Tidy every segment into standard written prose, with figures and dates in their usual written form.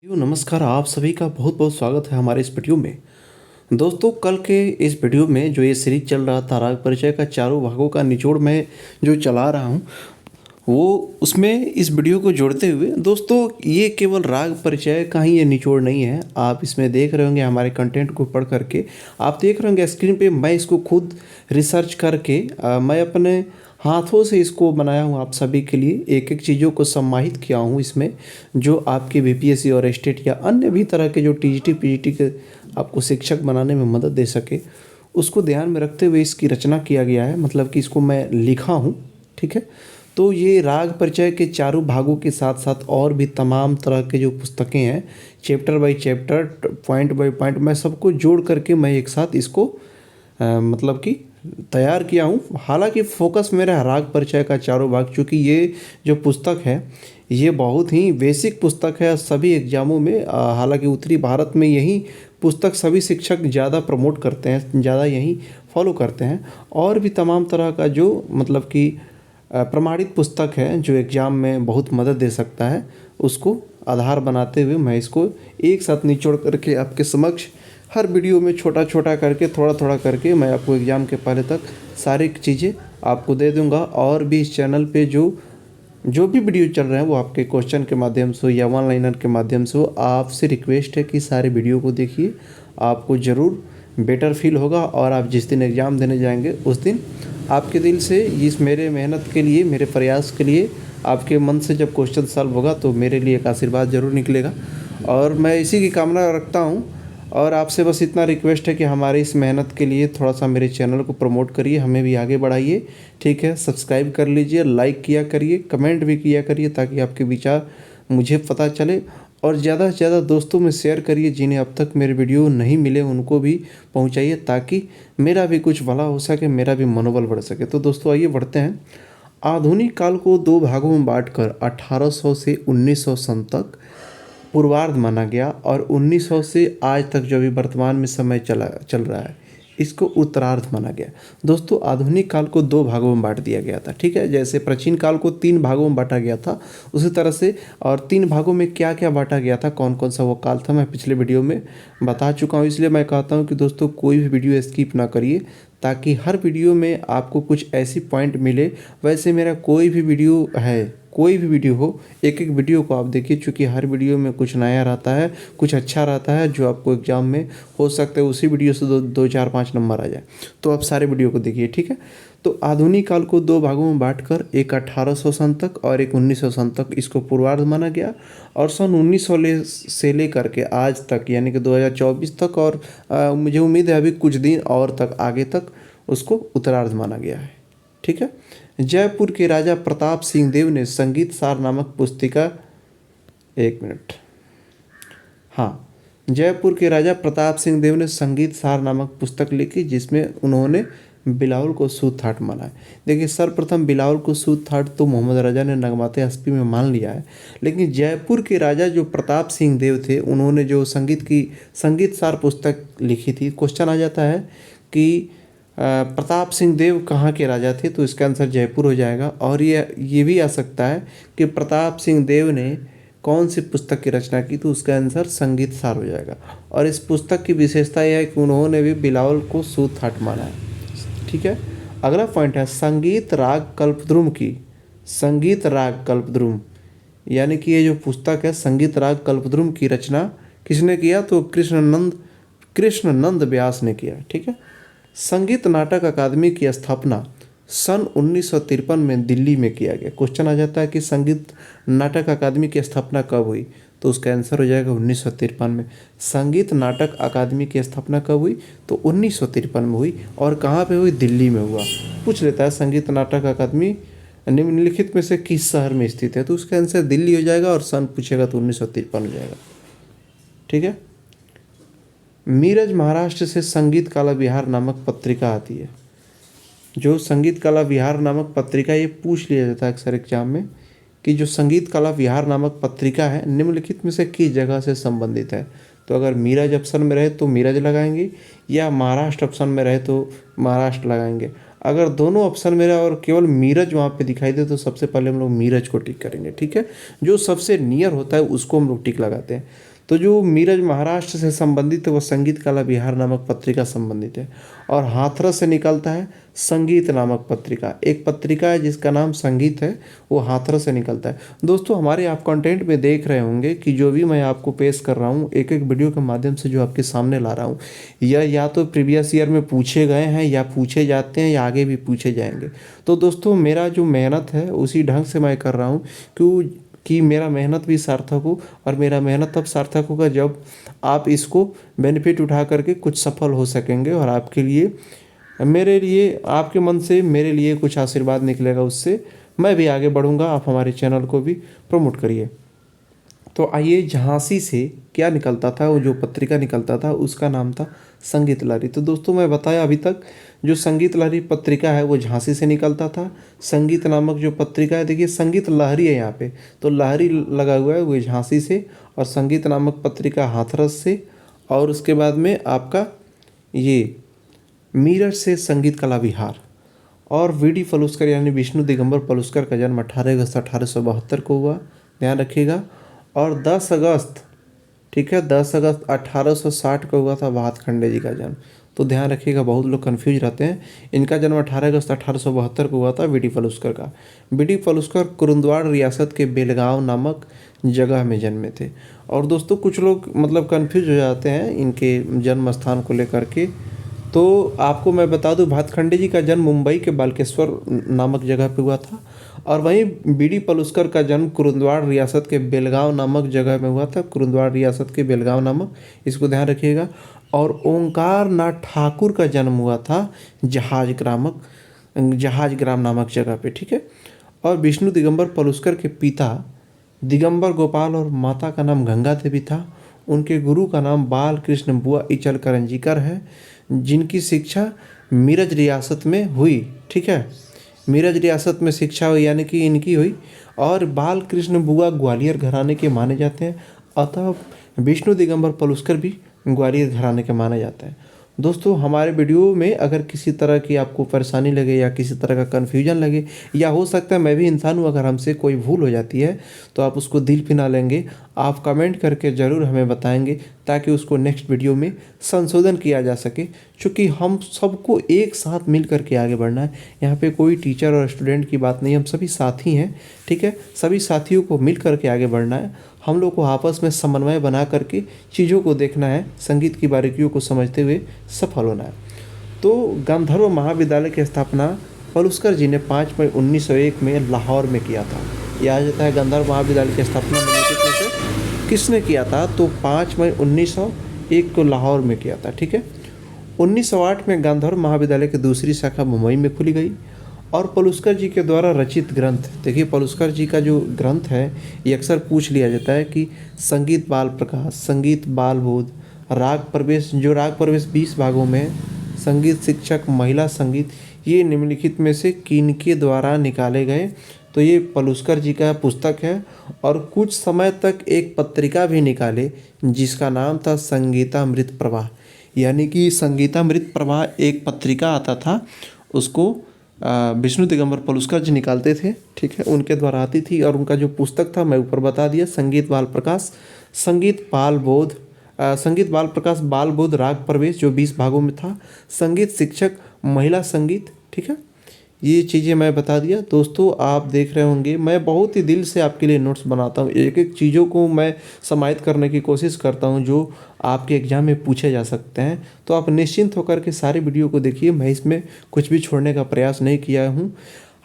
नमस्कार, आप सभी का बहुत बहुत स्वागत है हमारे इस वीडियो में। दोस्तों, कल के इस वीडियो में जो ये सीरीज चल रहा था राग परिचय का चारों भागों का निचोड़ मैं जो चला रहा हूँ, वो उसमें इस वीडियो को जोड़ते हुए दोस्तों, ये केवल राग परिचय का ही ये निचोड़ नहीं है। आप इसमें देख रहे होंगे हमारे कंटेंट को पढ़ करके, आप देख रहे होंगे स्क्रीन पे मैं इसको खुद रिसर्च करके मैं अपने हाथों से इसको बनाया हूँ। आप सभी के लिए एक एक चीज़ों को सम्मानित किया हूँ इसमें, जो आपके बीपीएससी और स्टेट या अन्य भी तरह के जो टीजीटी पीजीटी के आपको शिक्षक बनाने में मदद दे सके, उसको ध्यान में रखते हुए इसकी रचना किया गया है। मतलब कि इसको मैं लिखा हूँ, ठीक है। तो ये राग परिचय के चारों भागों के साथ साथ और भी तमाम तरह के जो पुस्तकें हैं, chapter by chapter, point by point, मैं सबको जोड़ करके मैं एक साथ इसको मतलब कि तैयार किया हूँ। हालांकि फोकस मेरा राग परिचय का चारों भाग, चूँकि ये जो पुस्तक है ये बहुत ही बेसिक पुस्तक है सभी एग्जामों में। हालांकि उत्तरी भारत में यही पुस्तक सभी शिक्षक ज़्यादा प्रमोट करते हैं, ज़्यादा यही फॉलो करते हैं। और भी तमाम तरह का जो मतलब कि प्रमाणित पुस्तक है जो एग्ज़ाम में बहुत मदद दे सकता है, उसको आधार बनाते हुए मैं इसको एक साथ निचोड़ करके आपके समक्ष हर वीडियो में छोटा छोटा करके, थोड़ा थोड़ा करके मैं आपको एग्ज़ाम के पहले तक सारी चीज़ें आपको दे दूंगा। और भी इस चैनल पे जो भी वीडियो चल रहे हैं वो आपके क्वेश्चन के माध्यम से या वन लाइनर के माध्यम से हो। आपसे रिक्वेस्ट है कि सारे वीडियो को देखिए, आपको ज़रूर बेटर फील होगा। और आप जिस दिन एग्ज़ाम देने जाएंगे उस दिन आपके दिल से इस मेरे मेहनत के लिए, मेरे प्रयास के लिए, आपके मन से जब क्वेश्चन सॉल्व होगा तो मेरे लिए एक आशीर्वाद ज़रूर निकलेगा। और मैं इसी की कामना रखता हूँ। और आपसे बस इतना रिक्वेस्ट है कि हमारी इस मेहनत के लिए थोड़ा सा मेरे चैनल को प्रमोट करिए, हमें भी आगे बढ़ाइए, ठीक है। सब्सक्राइब कर लीजिए, लाइक किया करिए, कमेंट भी किया करिए, ताकि आपके विचार मुझे पता चले। और ज़्यादा से ज़्यादा दोस्तों में शेयर करिए, जिन्हें अब तक मेरे वीडियो नहीं मिले उनको भी पहुंचाइए, ताकि मेरा भी कुछ भला हो सके, मेरा भी मनोबल बढ़ सके। तो दोस्तों आइए बढ़ते हैं। आधुनिक काल को दो भागों में बांटकर 1800 से 1900 सन तक पूर्वार्ध माना गया, और 1900 से आज तक जो भी वर्तमान में समय चल रहा है इसको उत्तरार्ध माना गया। दोस्तों, आधुनिक काल को दो भागों में बांट दिया गया था, ठीक है। जैसे प्राचीन काल को तीन भागों में बांटा गया था, उसी तरह से और तीन भागों में क्या क्या बांटा गया था, कौन कौन सा वो काल था, मैं पिछले वीडियो में बता चुका हूँ। इसलिए मैं कहता हूँ कि दोस्तों कोई भी वीडियो स्किप ना करिए, ताकि हर वीडियो में आपको कुछ ऐसी पॉइंट मिले। वैसे मेरा कोई भी वीडियो है, कोई भी वीडियो हो, एक एक वीडियो को आप देखिए, क्योंकि हर वीडियो में कुछ नया रहता है, कुछ अच्छा रहता है, जो आपको एग्जाम में हो सकता है उसी वीडियो से दो चार पाँच नंबर आ जाए। तो आप सारे वीडियो को देखिए, ठीक है। तो आधुनिक काल को दो भागों में बांटकर एक 1800 सन तक और एक 1900 सन तक इसको पूर्वार्ध माना गया। और सन 1900 से लेकर के आज तक, यानी कि 2024 तक, और मुझे उम्मीद है अभी कुछ दिन और तक आगे तक उसको उत्तरार्ध माना गया है, ठीक है। जयपुर के राजा प्रताप सिंह देव ने संगीत सार नामक पुस्तिका, एक मिनट, हाँ, जयपुर के राजा प्रताप सिंह देव ने संगीत सार नामक पुस्तक लिखी, जिसमें उन्होंने बिलावल को सूद थाट माना है। देखिए, सर्वप्रथम बिलावल को सूद थाट तो मोहम्मद राजा ने नगमाते हस्ती में मान लिया है, लेकिन जयपुर के राजा जो प्रताप सिंह देव थे, उन्होंने जो संगीत सार पुस्तक लिखी थी। क्वेश्चन आ जाता है कि प्रताप सिंह देव कहाँ के राजा थे, तो इसका आंसर जयपुर हो जाएगा। और ये भी आ सकता है कि प्रताप सिंह देव ने कौन सी पुस्तक की रचना की, तो उसका आंसर संगीत सार हो जाएगा। और इस पुस्तक की विशेषता यह है कि उन्होंने भी बिलावल को सूद थाट माना है, ठीक है। अगला पॉइंट है संगीत राग कल्पद्रुम की, संगीत राग कल्पद्रुम, यानी कि ये जो पुस्तक है संगीत राग कल्पद्रुम की रचना किसने किया, तो कृष्णनंद व्यास ने किया, ठीक है। संगीत नाटक अकादमी की स्थापना सन 1953 में दिल्ली में किया गया। क्वेश्चन आ जाता है कि संगीत नाटक अकादमी की स्थापना कब हुई, तो उसका आंसर हो जाएगा 1953 में। संगीत नाटक अकादमी की स्थापना कब हुई, तो 1953 में हुई। और कहाँ पे हुई, दिल्ली में हुआ। पूछ लेता है संगीत नाटक अकादमी निम्नलिखित में से किस शहर में स्थित है, तो उसका आंसर दिल्ली हो जाएगा। और सन पूछेगा तो 1953 हो जाएगा, ठीक है। मीरज महाराष्ट्र से संगीत कला विहार नामक पत्रिका आती है। जो संगीत कला विहार नामक पत्रिका, ये पूछ लिया जाता है अक्सर एग्जाम में कि जो संगीत कला विहार नामक पत्रिका है निम्नलिखित में से किस जगह से संबंधित है। तो अगर मीरज ऑप्शन में रहे तो मीरज लगाएंगे, या महाराष्ट्र ऑप्शन में रहे तो महाराष्ट्र लगाएंगे। अगर दोनों ऑप्शन में रहे और केवल मीरज वहाँ पे दिखाई दे तो सबसे पहले हम लोग मीरज को टिक करेंगे, ठीक है। जो सबसे नियर होता है उसको हम लोग टिक लगाते हैं। तो जो मीरज महाराष्ट्र से संबंधित है वो संगीत कला विहार नामक पत्रिका संबंधित है। और हाथरस से निकलता है संगीत नामक पत्रिका, एक पत्रिका है जिसका नाम संगीत है, वो हाथरस से निकलता है। दोस्तों हमारे आप कंटेंट में देख रहे होंगे कि जो भी मैं आपको पेश कर रहा हूँ एक एक वीडियो के माध्यम से जो आपके सामने ला रहा हूँ, यह या तो प्रीवियस ईयर में पूछे गए हैं या पूछे जाते हैं या आगे भी पूछे जाएंगे। तो दोस्तों मेरा जो मेहनत है उसी ढंग से मैं कर रहा हूँ कि मेरा मेहनत भी सार्थक हो, और मेरा मेहनत तब सार्थक होगा जब आप इसको बेनिफिट उठा करके कुछ सफल हो सकेंगे, और आपके लिए मेरे लिए आपके मन से मेरे लिए कुछ आशीर्वाद निकलेगा, उससे मैं भी आगे बढ़ूंगा। आप हमारे चैनल को भी प्रमोट करिए। तो आइए, झांसी से क्या निकलता था, वो जो पत्रिका निकलता था उसका नाम था संगीत लहरी। तो दोस्तों मैं बताया अभी तक जो संगीत लहरी पत्रिका है वो झांसी से निकलता था। संगीत नामक जो पत्रिका है, देखिए संगीत लहरी है यहाँ पे, तो लहरी लगा हुआ है वो झांसी से, और संगीत नामक पत्रिका हाथरस से, और उसके बाद में आपका ये मीरठ से संगीत कला विहार। और वी.डी. पलुस्कर यानी विष्णु दिगंबर पलुस्कर का जन्म 18 अगस्त 1872 को हुआ, ध्यान रखिएगा। और 10 अगस्त, ठीक है, 10 अगस्त 1860 को हुआ था भातखंडे जी का जन्म। तो ध्यान रखिएगा, बहुत लोग कंफ्यूज रहते हैं। इनका जन्म 18 अगस्त 1872 को हुआ था वी.डी. पलुस्कर का। वी.डी. पलुस्कर कुरुंदवाड़ रियासत के बेलगांव नामक जगह में जन्मे थे। और दोस्तों कुछ लोग मतलब कंफ्यूज हो जाते हैं इनके जन्म स्थान को लेकर के। तो आपको मैं बता दूं, भातखंडे जी का जन्म मुंबई के बालकेश्वर नामक जगह पे हुआ था, और वहीं वी.डी. पलुस्कर का जन्म कुरुंदवाड़ रियासत के बेलगांव नामक जगह में हुआ था। कुरुंदवाड़ रियासत के बेलगांव नामक, इसको ध्यान रखिएगा। और ओंकार नाथ ठाकुर का जन्म हुआ था जहाज ग्राम नामक जगह पे, ठीक है। और विष्णु दिगंबर पलुस्कर के पिता दिगंबर गोपाल और माता का नाम गंगा देवी था। उनके गुरु का नाम बाल कृष्ण बुआ इचल करंजीकर है, जिनकी शिक्षा मीरज रियासत में हुई, ठीक है। मीरज रियासत में शिक्षा हुई यानी कि इनकी हुई। और बाल कृष्ण बुआ ग्वालियर घराने के माने जाते हैं, अतः विष्णु दिगंबर पलुस्कर भी ग्वालियर घराने के माना जाता है। दोस्तों हमारे वीडियो में अगर किसी तरह की आपको परेशानी लगे या किसी तरह का कन्फ्यूजन लगे, या हो सकता है मैं भी इंसान हूँ, अगर हमसे कोई भूल हो जाती है तो आप उसको दिल पे ना लेंगे, आप कमेंट करके ज़रूर हमें बताएंगे ताकि उसको नेक्स्ट वीडियो में संशोधन किया जा सके। क्योंकि हम सबको एक साथ मिल करके आगे बढ़ना है। यहाँ पे कोई टीचर और स्टूडेंट की बात नहीं, हम सभी साथी हैं, ठीक है। सभी साथियों को मिल करके आगे बढ़ना है। हम लोग को आपस में समन्वय बना करके चीज़ों को देखना है, संगीत की बारीकियों को समझते हुए सफल होना है। तो गांधर्व महाविद्यालय की स्थापना पलुस्कर जी ने 5 मई 1901 में लाहौर में किया था। यह जाता है गांधर्व महाविद्यालय की स्थापना निम्नलिखित में से किसने किया था, तो 5 मई 1901 को लाहौर में किया था, ठीक है। 1908 में गांधर्व महाविद्यालय की दूसरी शाखा मुंबई में खुली गई। और पलुस्कर जी के द्वारा रचित ग्रंथ, देखिए पलुस्कर जी का जो ग्रंथ है ये अक्सर पूछ लिया जाता है कि संगीत बाल प्रकाश, संगीत बाल बोध, राग प्रवेश, जो राग प्रवेश 20 भागों में, संगीत शिक्षक, महिला संगीत, ये निम्नलिखित में से किनके द्वारा निकाले गए। तो ये पलुस्कर जी का पुस्तक है। और कुछ समय तक एक पत्रिका भी निकाले जिसका नाम था संगीतामृत प्रवाह, यानी कि संगीतामृत प्रवाह एक पत्रिका आता था, उसको विष्णु दिगंबर पलुस्कर जी निकालते थे, ठीक है, उनके द्वारा आती थी। और उनका जो पुस्तक था मैं ऊपर बता दिया, संगीत बाल प्रकाश, संगीत बाल प्रकाश बाल बोध राग प्रवेश जो 20 भागों में था, संगीत शिक्षक, महिला संगीत, ठीक है, ये चीज़ें मैं बता दिया। दोस्तों आप देख रहे होंगे मैं बहुत ही दिल से आपके लिए नोट्स बनाता हूँ, एक एक चीज़ों को मैं समाहित करने की कोशिश करता हूँ जो आपके एग्ज़ाम में पूछे जा सकते हैं। तो आप निश्चिंत होकर के सारी वीडियो को देखिए, मैं इसमें कुछ भी छोड़ने का प्रयास नहीं किया हूँ।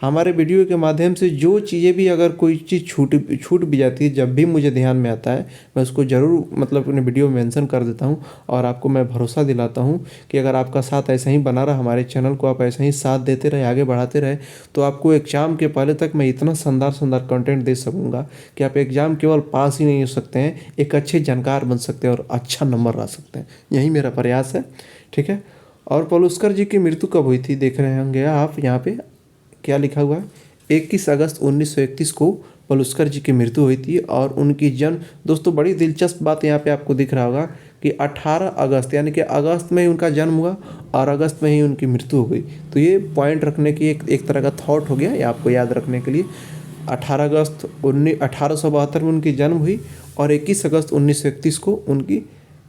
हमारे वीडियो के माध्यम से जो चीज़ें भी, अगर कोई चीज़ छूट भी जाती है, जब भी मुझे ध्यान में आता है मैं उसको ज़रूर मतलब अपने वीडियो में मेंशन कर देता हूं। और आपको मैं भरोसा दिलाता हूं कि अगर आपका साथ ऐसा ही बना रहा, हमारे चैनल को आप ऐसा ही साथ देते रहे, आगे बढ़ाते रहे, तो आपको एग्ज़ाम के पहले तक मैं इतना शानदार कंटेंट दे सकूँगा कि आप एग्ज़ाम केवल पास ही नहीं हो सकते हैं, एक अच्छे जानकार बन सकते हैं और अच्छा नंबर ला सकते हैं। यही मेरा प्रयास है, ठीक है। और पलुस्कर जी की मृत्यु कब हुई थी देख रहे होंगे आप, यहाँ पे क्या लिखा हुआ है, 21 अगस्त 1931 को पलुस्कर जी की मृत्यु हुई थी। और उनकी जन्म, दोस्तों बड़ी दिलचस्प बात यहाँ पे आपको दिख रहा होगा कि 18 अगस्त, यानी कि अगस्त में ही उनका जन्म हुआ और अगस्त में ही उनकी मृत्यु हो गई। तो ये पॉइंट रखने की एक तरह का थॉट हो गया, ये आपको याद रखने के लिए। 18 अगस्त 1872 में उनकी जन्म हुई और 21 अगस्त 1931 को उनकी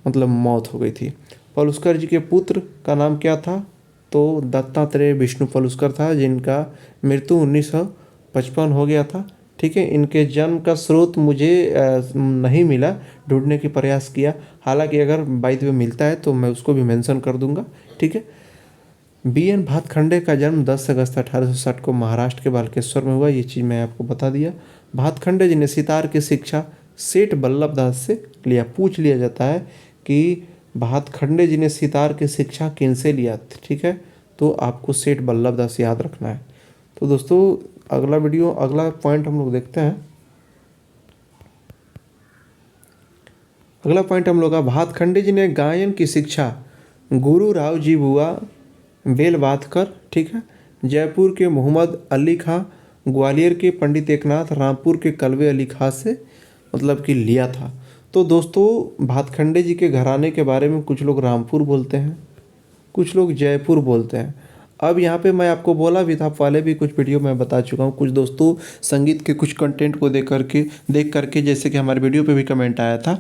मतलब मौत हो गई थी। पलुस्कर जी के पुत्र का नाम क्या था? तो दत्तात्रेय विष्णु पलुस्कर था, जिनका मृत्यु 1955 हो गया था। ठीक है, इनके जन्म का स्रोत मुझे नहीं मिला, ढूंढने की प्रयास किया। हालांकि अगर बाई द वे मिलता है तो मैं उसको भी मेंशन कर दूंगा। ठीक है। बी.एन. भातखंडे का जन्म 10 अगस्त 1860 को महाराष्ट्र के बालकेश्वर में हुआ। ये चीज़ मैं आपको बता दिया। भातखंडे जी ने सितार की शिक्षा सेठ बल्लभ दास से लिया। पूछ लिया जाता है कि भातखंडे जी ने सितार की शिक्षा किन से लिया। ठीक है, तो आपको सेठ बल्लभ दास याद रखना है। तो दोस्तों अगला पॉइंट हम लोग देखते हैं। अगला पॉइंट हम लोग का, भातखंडे जी ने गायन की शिक्षा गुरु राव जी बुआ बेलवातकर, ठीक है, जयपुर के मोहम्मद अली खां, ग्वालियर के पंडित एकनाथ, रामपुर के कलवे अली खां से मतलब कि लिया था। तो दोस्तों भातखंडे जी के घराने के बारे में कुछ लोग रामपुर बोलते हैं, कुछ लोग जयपुर बोलते हैं। अब यहाँ पे मैं आपको बोला भी था, पहले भी कुछ वीडियो में बता चुका हूँ। कुछ दोस्तों संगीत के कुछ कंटेंट को देख करके जैसे कि हमारे वीडियो पे भी कमेंट आया था,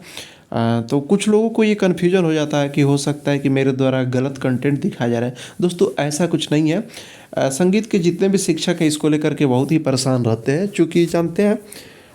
तो कुछ लोगों को ये कन्फ्यूजन हो जाता है कि हो सकता है कि मेरे द्वारा गलत कंटेंट दिखाया जा रहा है। दोस्तों ऐसा कुछ नहीं है। संगीत के जितने भी शिक्षक हैं इसको लेकर के बहुत ही परेशान रहते हैं, चूँकि जानते हैं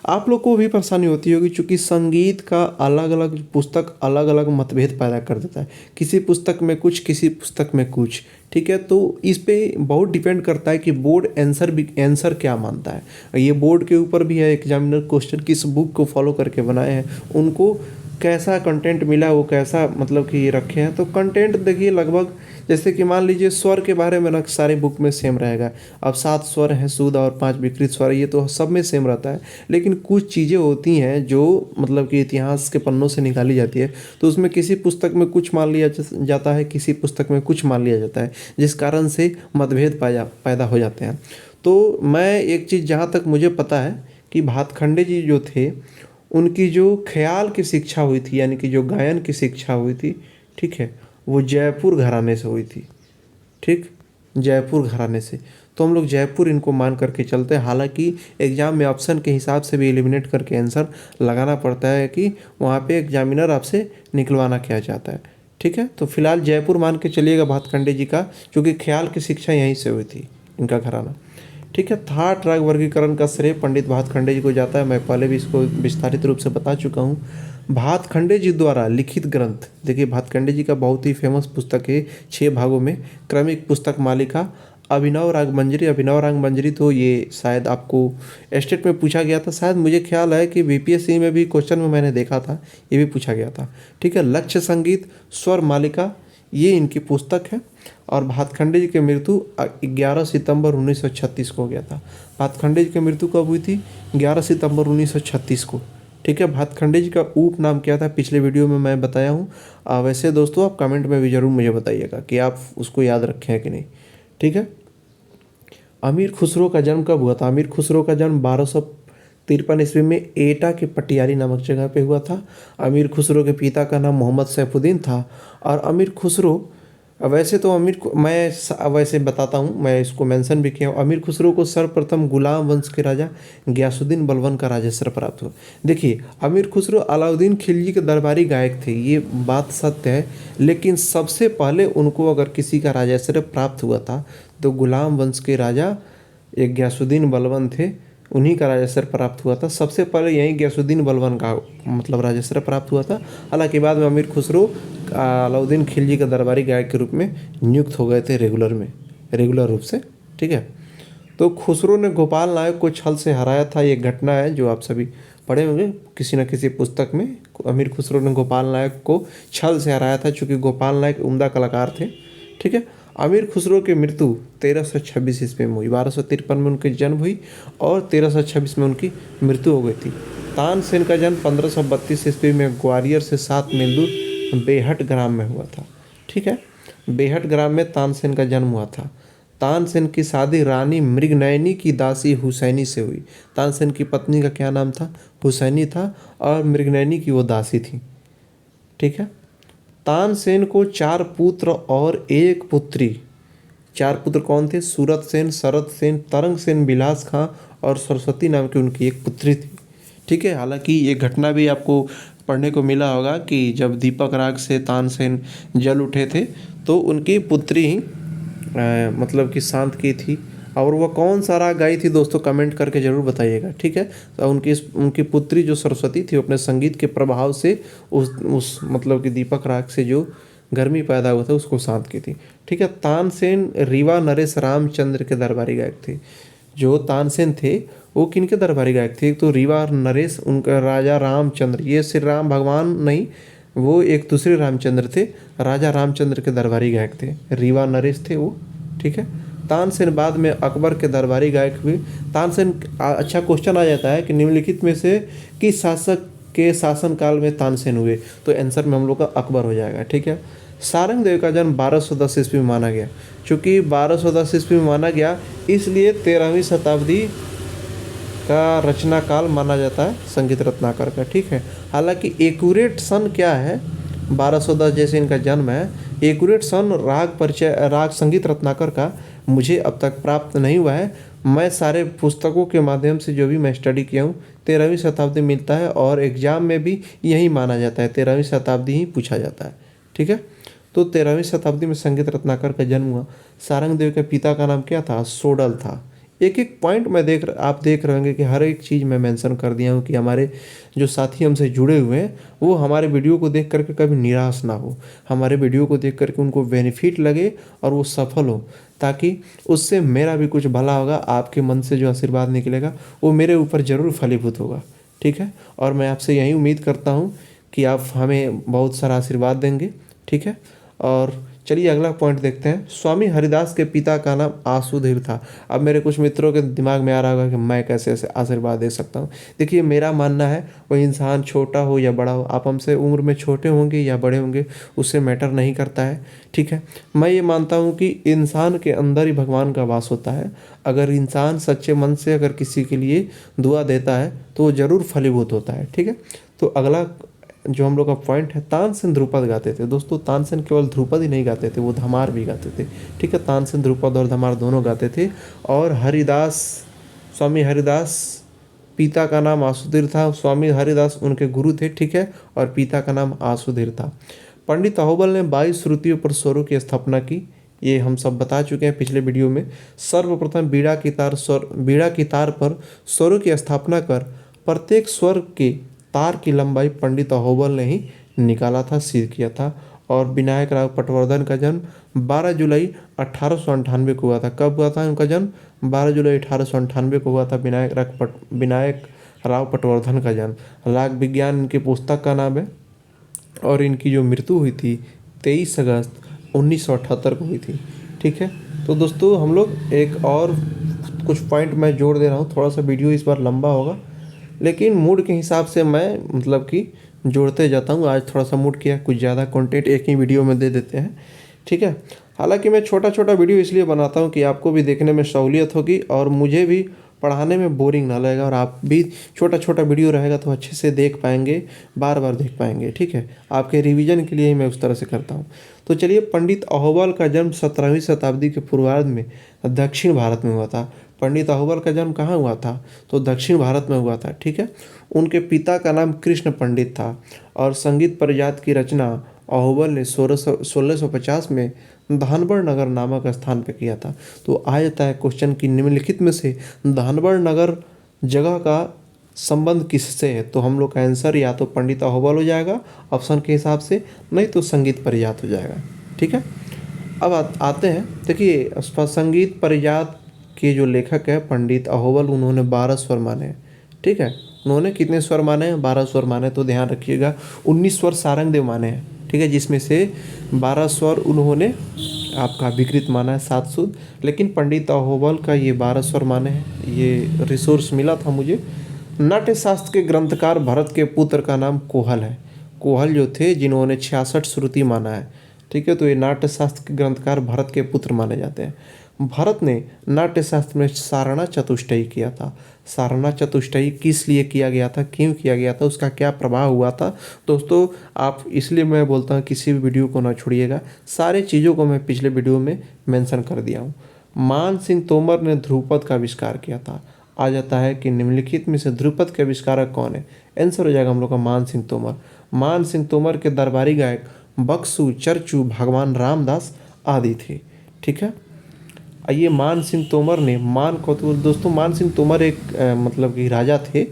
आप लोग को भी परेशानी होती होगी, चूँकि संगीत का अलग अलग पुस्तक अलग अलग मतभेद पैदा कर देता है। किसी पुस्तक में कुछ, किसी पुस्तक में कुछ। ठीक है, तो इस पे बहुत डिपेंड करता है कि बोर्ड आंसर क्या मानता है। ये बोर्ड के ऊपर भी है, एग्जामिनर क्वेश्चन किस बुक को फॉलो करके बनाए हैं, उनको कैसा कंटेंट मिला, वो कैसा मतलब कि ये रखे हैं। तो कंटेंट देखिए लगभग जैसे कि मान लीजिए स्वर के बारे में ना सारी बुक में सेम रहेगा। अब 7 स्वर हैं शुद्ध और 5 विकृत स्वर, ये तो सब में सेम रहता है। लेकिन कुछ चीज़ें होती हैं जो मतलब कि इतिहास के पन्नों से निकाली जाती है, तो उसमें किसी पुस्तक में कुछ मान लिया जाता है, किसी पुस्तक में कुछ मान लिया जाता है, जिस कारण से मतभेद पैदा हो जाते हैं। तो मैं एक चीज़ जहाँ तक मुझे पता है कि भातखंडे जी जो थे, उनकी जो ख्याल की शिक्षा हुई थी, यानी कि जो गायन की शिक्षा हुई थी, ठीक है, वो जयपुर घराने से हुई थी। ठीक, जयपुर घराने से। तो हम लोग जयपुर इनको मान करके चलते हैं। हालांकि एग्ज़ाम में ऑप्शन के हिसाब से भी एलिमिनेट करके आंसर लगाना पड़ता है कि वहाँ पे एग्जामिनर आपसे निकलवाना क्या चाहता है। ठीक है, तो फिलहाल जयपुर मान के चलिएगा भातखंडे जी का, क्योंकि ख्याल की शिक्षा यहीं से हुई थी इनका घराना। ठीक है, थाट राग वर्गीकरण का श्रेय पंडित भातखंडे जी को जाता है। मैं पहले भी इसको विस्तारित रूप से बता चुका हूँ। भातखंडे जी द्वारा लिखित ग्रंथ, देखिए भातखंडे जी का बहुत ही फेमस पुस्तक है 6 भागों में, क्रमिक पुस्तक मालिका अभिनव राग मंजरी। अभिनव राग मंजरी तो ये शायद आपको स्टेट में पूछा गया था, शायद मुझे ख्याल है कि बीपीएससी में भी क्वेश्चन में मैंने देखा था, ये भी पूछा गया था। ठीक है, लक्ष्य संगीत स्वर मालिका, ये इनकी पुस्तक है। और भातखंडे जी की मृत्यु 11 सितंबर 1936 को हो गया था। भातखंडे जी की मृत्यु कब हुई थी? 11 सितंबर 1936 को। ठीक है, भातखंडे जी का उप नाम क्या था, पिछले वीडियो में मैं बताया हूँ। वैसे दोस्तों आप कमेंट में भी ज़रूर मुझे बताइएगा कि आप उसको याद रखे हैं कि नहीं। ठीक है, अमीर खुसरो का जन्म कब हुआ था? अमीर खुसरो का जन्म 1253 ईस्वी में एटा के पटियाली नामक जगह पे हुआ था। अमीर खुसरो के पिता का नाम मोहम्मद सैफुद्दीन था। और अमीर खुसरो, वैसे तो मैं वैसे बताता हूँ, मैं इसको मेंशन भी किया हूँ। अमीर खुसरो को सर्वप्रथम गुलाम वंश के राजा गयासुद्दीन बलबन का राजस्व प्राप्त हुआ। देखिए अमीर खुसरो अलाउद्दीन खिलजी के दरबारी गायक थे, ये बात सत्य है। लेकिन सबसे पहले उनको अगर किसी का राजस्व प्राप्त हुआ था तो गुलाम वंश के राजा एक गयासुद्दीन बलबन थे, उन्हीं का राजस्व प्राप्त हुआ था। सबसे पहले यहीं गयासुद्दीन बलबन का मतलब राजस्व प्राप्त हुआ था। हालांकि बाद में अमीर खुसरो अलाउद्दीन खिलजी का दरबारी गायक के रूप में नियुक्त हो गए थे रेगुलर रूप से। ठीक है, तो खुसरो ने गोपाल नायक को छल से हराया था। ये घटना है जो आप सभी पढ़े होंगे किसी न किसी पुस्तक में। अमीर खुसरो ने गोपाल नायक को छल से हराया था, चूँकि गोपाल नायक उम्दा कलाकार थे। ठीक है, अमीर खुसरो की मृत्यु 1326 ईस्वी में हुई। 1253 में उनकी जन्म हुई और 1326 में उनकी मृत्यु हो गई थी। तानसेन का जन्म 1532 ईस्वी में ग्वालियर से 7 मील दूर बेहट ग्राम में हुआ था। ठीक है, बेहट ग्राम में तानसेन का जन्म हुआ था। तानसेन की शादी रानी मृगनयनी की दासी हुसैनी से हुई। तानसेन की पत्नी का क्या नाम था? हुसैनी था, और मृगनयनी की वो दासी थी। ठीक है, तानसेन को 4 पुत्र और 1 पुत्री। 4 पुत्र कौन थे? सूरत सेन, शरद सेन, तरंग सेन, बिलास खां और सरस्वती नाम की उनकी एक पुत्री थी। ठीक है। हालांकि ये घटना भी आपको पढ़ने को मिला होगा कि जब दीपक राग से तानसेन जल उठे थे तो उनकी पुत्री ही मतलब कि शांत की थी। और वह कौन सा राग गाई थी दोस्तों, कमेंट करके ज़रूर बताइएगा, ठीक है। तो उनकी पुत्री जो सरस्वती थी अपने संगीत के प्रभाव से उस मतलब कि दीपक राग से जो गर्मी पैदा हुआ था उसको शांत की थी, ठीक है। तानसेन रीवा नरेश रामचंद्र के दरबारी गायक थे। जो तानसेन थे वो किनके दरबारी गायक थे, एक तो रीवा नरेश, उनका राजा रामचंद्र, ये श्री राम भगवान नहीं, वो एक दूसरे रामचंद्र थे, राजा रामचंद्र के दरबारी गायक थे, रीवा नरेश थे वो, ठीक है। तानसेन बाद में अकबर के दरबारी गायक हुए। तानसेन अच्छा क्वेश्चन आ जाता है कि निम्नलिखित में से किस शासक के शासनकाल में तानसेन हुए, तो आंसर में हम लोग का अकबर हो जाएगा, ठीक है। सारंगदेव का जन्म 1210 ईस्वी में माना गया। चूँकि 1210 ईस्वी में माना गया इसलिए 13वीं शताब्दी का रचना काल माना जाता है संगीत रत्नाकर का, ठीक है। हालांकि एक्यूरेट सन क्या है, 1210 जैसे इनका जन्म है, एक्यूरेट सन राग संगीत रत्नाकर का मुझे अब तक प्राप्त नहीं हुआ है। मैं सारे पुस्तकों के माध्यम से जो भी मैं स्टडी किया हूँ 13वीं शताब्दी मिलता है और एग्ज़ाम में भी यही माना जाता है, 13वीं शताब्दी ही पूछा जाता है, ठीक है। तो 13वीं शताब्दी में संगीत रत्नाकर का जन्म हुआ। सारंगदेव के पिता का नाम क्या था, सोडल था। एक एक पॉइंट मैं आप देख रहे होंगे कि हर एक चीज़ मैं मेंशन कर दिया हूँ कि हमारे जो साथी हमसे जुड़े हुए हैं वो हमारे वीडियो को देख करके कभी निराश ना हो, हमारे वीडियो को देख करके उनको बेनिफिट लगे और वो सफल हो, ताकि उससे मेरा भी कुछ भला होगा। आपके मन से जो आशीर्वाद निकलेगा वो मेरे ऊपर ज़रूर फलीभूत होगा, ठीक है। और मैं आपसे यही उम्मीद करता हूँ कि आप हमें बहुत सारा आशीर्वाद देंगे, ठीक है। और चलिए अगला पॉइंट देखते हैं। स्वामी हरिदास के पिता का नाम आसुदेव था। अब मेरे कुछ मित्रों के दिमाग में आ रहा होगा कि मैं कैसे ऐसे आशीर्वाद दे सकता हूँ। देखिए मेरा मानना है वह इंसान छोटा हो या बड़ा हो, आप हमसे उम्र में छोटे होंगे या बड़े होंगे उससे मैटर नहीं करता है, ठीक है। मैं ये मानता हूँ कि इंसान के अंदर ही भगवान का वास होता है। अगर इंसान सच्चे मन से अगर किसी के लिए दुआ देता है तो वो ज़रूर फलीभूत होता है, ठीक है। तो अगला जो हम लोग का पॉइंट है, तानसेन ध्रुपद गाते थे। दोस्तों तानसेन केवल ध्रुपद ही नहीं गाते थे, वो धमार भी गाते थे, ठीक है। तानसेन ध्रुपद और धमार दोनों गाते थे। और हरिदास, स्वामी हरिदास पिता का नाम आसुधीर था, स्वामी हरिदास उनके गुरु थे, ठीक है। और पिता का नाम आसुधीर था। पंडित अहोबल ने 22 श्रुतियों पर स्वरों की स्थापना की, ये हम सब बता चुके हैं पिछले वीडियो में। सर्वप्रथम बीड़ा की तार पर स्वरों की स्थापना कर प्रत्येक स्वर के तार की लंबाई पंडित अहोबल ने ही निकाला था, सिद्ध किया था। और विनायक राव पटवर्धन का जन्म 12 जुलाई 1898 को हुआ था। कब हुआ था उनका जन्म, 12 जुलाई 1898 को हुआ था विनायक राव पटवर्धन का जन्म। राग विज्ञान इनकी पुस्तक का नाम है। और इनकी जो मृत्यु हुई थी 23 अगस्त 1978 को हुई थी, ठीक है। तो दोस्तों हम लोग एक और कुछ पॉइंट मैं जोड़ दे रहा हूँ, थोड़ा सा वीडियो इस बार लंबा होगा लेकिन मूड के हिसाब से मैं मतलब कि जोड़ते जाता हूँ। आज थोड़ा सा मूड किया, कुछ ज़्यादा कंटेंट एक ही वीडियो में दे देते हैं, ठीक है। हालांकि मैं छोटा छोटा वीडियो इसलिए बनाता हूँ कि आपको भी देखने में सहूलियत होगी और मुझे भी पढ़ाने में बोरिंग ना लगेगा, और आप भी छोटा छोटा वीडियो रहेगा तो अच्छे से देख पाएंगे, बार बार देख पाएंगे, ठीक है। आपके रिवीजन के लिए ही मैं उस तरह से करता हूँ। तो चलिए, पंडित अहोबल का जन्म 17वीं शताब्दी के पूर्वार्ध में दक्षिण भारत में हुआ था। पंडित अहोबल का जन्म कहाँ हुआ था, तो दक्षिण भारत में हुआ था, ठीक है। उनके पिता का नाम कृष्ण पंडित था और संगीत परिजात की रचना अहोबल ने 1650 में धानबड़ नगर नामक स्थान पर किया था। तो आ जाता है क्वेश्चन की निम्नलिखित में से धानबड़ नगर जगह का संबंध किससे है, तो हम लोग का आंसर या तो पंडित अहोबल हो जाएगा ऑप्शन के हिसाब से, नहीं तो संगीत परिजात हो जाएगा, ठीक है। अब आते हैं, देखिए संगीत परिजात के जो लेखक है पंडित अहोबल, उन्होंने 12 स्वर माने हैं, ठीक है। उन्होंने कितने स्वर माने हैं, 12 स्वर माने। तो ध्यान रखिएगा 19 स्वर सारंगदेव माने हैं, ठीक है, जिसमें से 12 स्वर उन्होंने आपका विकृत माना है 7 शुद्ध, लेकिन पंडित अहोबल का ये 12 स्वर माने हैं। ये रिसोर्स मिला था मुझे। नाट्य शास्त्र के ग्रंथकार भरत के पुत्र का नाम कोहल है। कोहल जो थे जिन्होंने 66 श्रुति माना है, ठीक है। तो ये नाट्य शास्त्र के ग्रंथकार भरत के पुत्र माने जाते हैं। भरत ने नाट्य शास्त्र में सारणा चतुष्टयी किया था। सारणा चतुष्टयी किस लिए किया गया था, क्यों किया गया था, उसका क्या प्रभाव हुआ था दोस्तों, आप इसलिए मैं बोलता हूँ किसी भी वीडियो को ना छोड़िएगा, सारे चीज़ों को मैं पिछले वीडियो में मेंशन कर दिया हूँ। मान सिंह तोमर ने ध्रुपद का आविष्कार किया था। आ जाता है कि निम्नलिखित में से ध्रुपद के आविष्कारक कौन है। आंसर हो जाएगा हम लोग का मान सिंह तोमर। मान सिंह तोमर के दरबारी गायक बक्सू, चरचू, भगवान रामदास आदि थे। ठीक है। ये मान सिंह तोमर ने मान कौतूहल, दोस्तों मान सिंह तोमर एक मतलब कि राजा थे।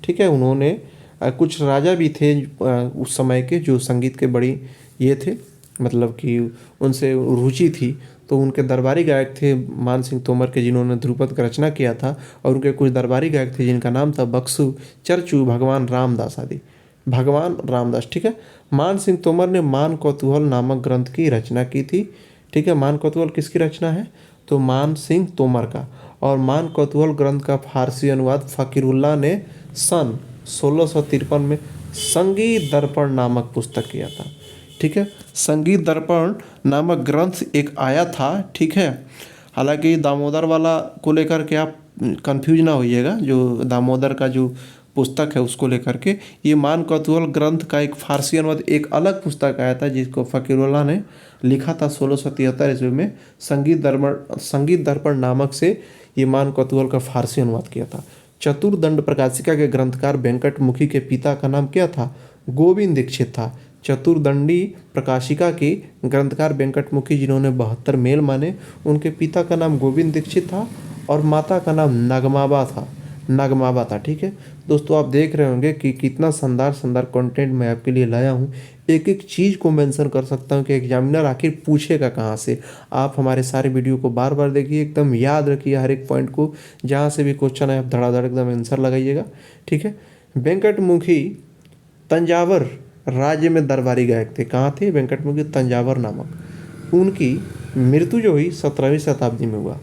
ठीक है। उन्होंने कुछ राजा भी थे उस समय के जो संगीत के बड़ी ये थे, मतलब कि उनसे रुचि थी। तो उनके दरबारी गायक थे मान सिंह तोमर के, जिन्होंने ध्रुपद का रचना किया था। और उनके कुछ दरबारी गायक थे जिनका नाम था बक्सू, चरचू, भगवान रामदास आदि। भगवान रामदास। ठीक है। मान सिंह तोमर ने मान कौतूहल नामक ग्रंथ की रचना की थी। ठीक है। मान कौतूहल किसकी रचना है? तो मान सिंह तोमर का। और मान कौतूहल ग्रंथ का फारसी अनुवाद फ़कीरुल्लाह ने सन 1653 में संगीत दर्पण नामक पुस्तक किया था। ठीक है। संगीत दर्पण नामक ग्रंथ एक आया था। ठीक है। हालांकि दामोदर वाला को लेकर के आप कंफ्यूज ना होइएगा, जो दामोदर का जो पुस्तक है उसको लेकर के, ये मान कौतूहल ग्रंथ का एक फारसी अनुवाद एक अलग पुस्तक आया था जिसको फ़कीरुल्लाह ने लिखा था 1673 ईस्वी में। संगीत दर्पण नामक से ये मान कौतूहल का फारसी अनुवाद किया था। चतुर्दंड प्रकाशिका के ग्रंथकार वेंकटमुखी के पिता का नाम क्या था? गोविंद दीक्षित था। चतुर्दंडी प्रकाशिका के ग्रंथकार वेंकटमुखी, जिन्होंने 72 मेल माने, उनके पिता का नाम गोविंद दीक्षित था और माता का नाम नगमाबा था। ठीक है। दोस्तों आप देख रहे होंगे कि कितना शानदार शानदार कंटेंट मैं आपके लिए लाया हूँ। एक एक चीज़ को मेंशन कर सकता हूँ कि एग्जामिनर आखिर पूछेगा कहाँ से। आप हमारे सारे वीडियो को बार बार देखिए, एकदम याद रखिए हर एक पॉइंट को। जहाँ से भी क्वेश्चन है आप धड़ाधड़ एकदम आंसर लगाइएगा। ठीक है। वेंकटमुखी तंजावर राज्य में दरबारी गायक थे। कहाँ थे? वेंकटमुखी तंजावर नामक। उनकी मृत्यु जो हुई 17वीं शताब्दी में हुआ।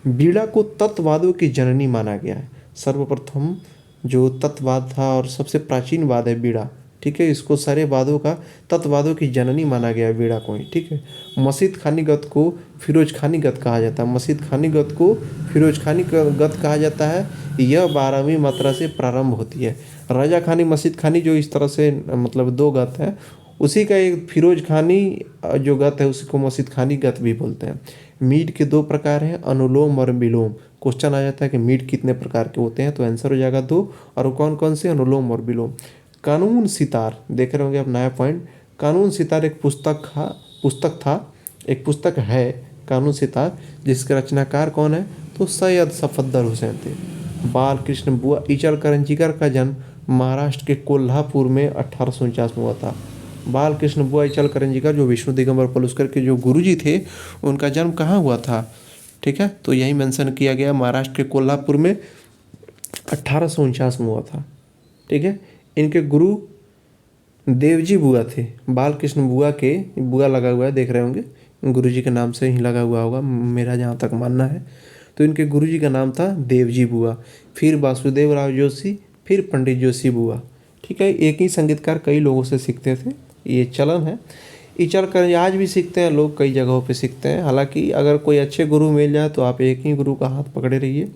बीड़ा को तत्ववादों की जननी माना गया है। सर्वप्रथम जो तत्ववाद था और सबसे प्राचीन वाद है बीड़ा। ठीक है। इसको सारे वादों का, तत्ववादों की जननी माना गया है बीड़ा को ही। ठीक है। मसीद खानी गत को फिरोज खानी गत कहा जाता है। मसीद खानी गत को फिरोज खानी गत कहा जाता है। यह 12वीं मात्रा से प्रारंभ होती है। राजा खानी, मसीद खानी जो इस तरह से मतलब दो गत है, उसी का एक फिरोज खानी जो गत है उसी को मसीद खानी गत भी बोलते हैं। मीट के दो प्रकार हैं, अनुलोम और विलोम। क्वेश्चन आ जाता है कि मीट कितने प्रकार के होते हैं, तो आंसर हो जाएगा 2। और कौन कौन से? अनुलोम और विलोम। कानून सितार, देख रहे होंगे आप नया पॉइंट। कानून सितार एक पुस्तक है कानून सितार, जिसके रचनाकार कौन है? तो सैयद सफदर हुसैन थे। बाल कृष्ण बुआ इचल करंजीकर का जन्म महाराष्ट्र के कोल्हापुर में 1849 में हुआ था। बाल कृष्ण बुआ इचल करंजीकर जो विष्णु दिगंबर पलुस्कर के जो गुरुजी थे, उनका जन्म कहाँ हुआ था? ठीक है। तो यही मेंशन किया गया, महाराष्ट्र के कोल्हापुर में 1849 में हुआ था। ठीक है। इनके गुरु देवजी बुआ थे। बाल कृष्ण बुआ के बुआ लगा हुआ है, देख रहे होंगे, गुरुजी के नाम से ही लगा हुआ होगा मेरा जहाँ तक मानना है। तो इनके गुरुजी का नाम था देवजी बुआ, फिर वासुदेव राव जोशी, फिर पंडित जोशी बुआ। ठीक है। एक ही संगीतकार कई लोगों से सीखते थे, ये चलन है। इचल कर आज भी सीखते हैं लोग, कई जगहों पे सीखते हैं। हालांकि अगर कोई अच्छे गुरु मिल जाए तो आप एक ही गुरु का हाथ पकड़े रहिए।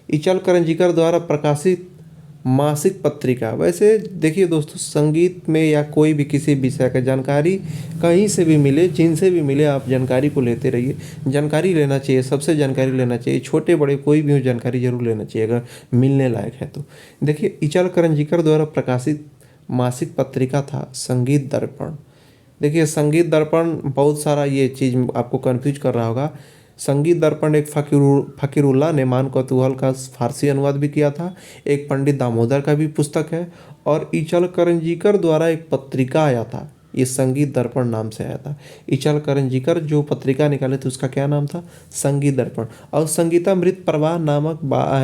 इचल करंजीकर द्वारा प्रकाशित मासिक पत्रिका, वैसे देखिए दोस्तों, संगीत में या कोई भी किसी विषय का जानकारी कहीं से भी मिले, जिनसे भी मिले, आप जानकारी को लेते रहिए। जानकारी लेना चाहिए, सबसे जानकारी लेना चाहिए, छोटे बड़े कोई भी हो जानकारी जरूर लेना चाहिए अगर मिलने लायक है तो। देखिए इचल करंजीकर द्वारा प्रकाशित मासिक पत्रिका था संगीत दर्पण। देखिए संगीत दर्पण बहुत सारा ये चीज़ आपको कन्फ्यूज कर रहा होगा। संगीत दर्पण एक फ़कीरुल्लाह ने मान कौतूहल का फारसी अनुवाद भी किया था। एक पंडित दामोदर का भी पुस्तक है। और इचल करंजीकर द्वारा एक पत्रिका आया था, ये संगीत दर्पण नाम से आया था। इचल करंजीकर जो पत्रिका निकाले थे उसका क्या नाम था? संगीत दर्पण। और संगीतामृत प्रवाह नामक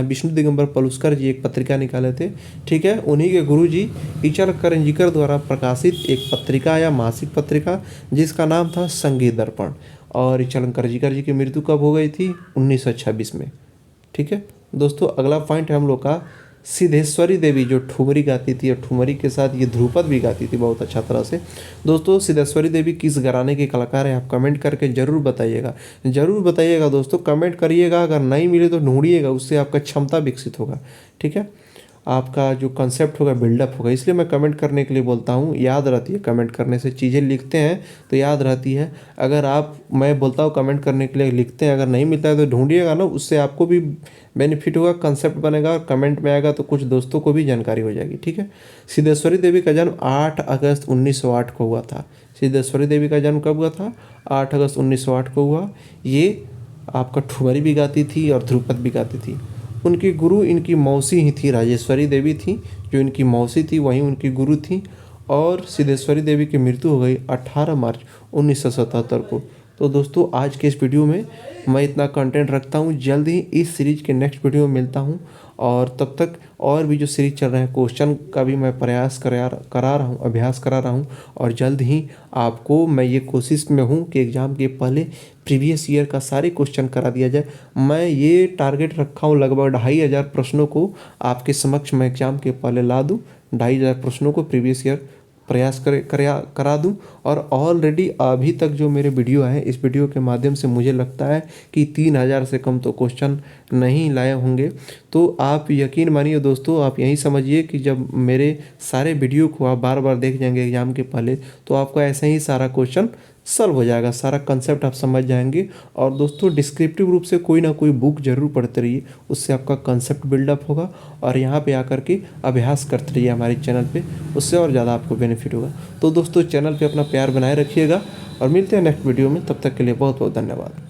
विष्णु दिगंबर पलुस्कर जी एक पत्रिका निकाले थे। ठीक है। उन्हीं के गुरु जी इचल करंजीकर द्वारा प्रकाशित एक पत्रिका या मासिक पत्रिका जिसका नाम था संगीत दर्पण। और इचल करंजीकर जी की मृत्यु कब हो गई थी? 1926 में। ठीक है। दोस्तों अगला पॉइंट है हम लोग का सिद्धेश्वरी देवी, जो ठुमरी गाती थी और ठुमरी के साथ ये ध्रुपद भी गाती थी बहुत अच्छा तरह से। दोस्तों सिद्धेश्वरी देवी किस घराने की कलाकार है? आप कमेंट करके ज़रूर बताइएगा, ज़रूर बताइएगा दोस्तों, कमेंट करिएगा। अगर नहीं मिले तो ढूंढिएगा, उससे आपका क्षमता विकसित होगा। ठीक है। आपका जो कंसेप्ट होगा बिल्डअप होगा। इसलिए मैं कमेंट करने के लिए बोलता हूँ, याद रहती है कमेंट करने से, चीज़ें लिखते हैं तो याद रहती है। अगर आप, मैं बोलता हूँ कमेंट करने के लिए लिखते हैं, अगर नहीं मिलता है तो ढूंढिएगा ना, उससे आपको भी बेनिफिट होगा, कंसेप्ट बनेगा और कमेंट में आएगा तो कुछ दोस्तों को भी जानकारी हो जाएगी। ठीक है। सिद्धेश्वरी देवी का जन्म 8 अगस्त 1908 को हुआ था। सिद्धेश्वरी देवी का जन्म कब हुआ था? 8 अगस्त 1908 को हुआ। ये आपका ठुमरी भी गाती थी और ध्रुपद भी गाती थी। उनकी गुरु इनकी मौसी ही थी, राजेश्वरी देवी थी जो इनकी मौसी थी, वहीं उनकी गुरु थी। और सिद्धेश्वरी देवी की मृत्यु हो गई 18 मार्च 1977 को। तो दोस्तों आज के इस वीडियो में मैं इतना कंटेंट रखता हूँ। जल्द ही इस सीरीज के नेक्स्ट वीडियो में मिलता हूँ, और तब तक और भी जो सीरीज चल रहे हैं क्वेश्चन का भी मैं प्रयास करा रहा हूँ, अभ्यास करा रहा हूँ। और जल्द ही आपको, मैं ये कोशिश में हूँ कि एग्ज़ाम के पहले प्रीवियस ईयर का सारे क्वेश्चन करा दिया जाए। मैं ये टारगेट रखा हूँ लगभग 2500 प्रश्नों को आपके समक्ष मैं एग्ज़ाम के पहले ला दूँ। 2500 प्रश्नों को प्रीवियस ईयर प्रयास करा दूं। और ऑलरेडी अभी तक जो मेरे वीडियो हैं, इस वीडियो के माध्यम से मुझे लगता है कि 3000 से कम तो क्वेश्चन नहीं लाए होंगे। तो आप यकीन मानिए दोस्तों, आप यही समझिए कि जब मेरे सारे वीडियो को आप बार बार देख जाएंगे एग्जाम के पहले, तो आपका ऐसे ही सारा क्वेश्चन सॉल्व हो जाएगा, सारा कंसेप्ट आप समझ जाएंगे। और दोस्तों डिस्क्रिप्टिव रूप से कोई ना कोई बुक जरूर पढ़ते रहिए, उससे आपका कंसेप्ट बिल्डअप होगा। और यहाँ पे आकर के अभ्यास करते रहिए हमारे चैनल पे, उससे और ज़्यादा आपको बेनिफिट होगा। तो दोस्तों चैनल पे अपना प्यार बनाए रखिएगा और मिलते हैं नेक्स्ट वीडियो में। तब तक के लिए बहुत बहुत धन्यवाद।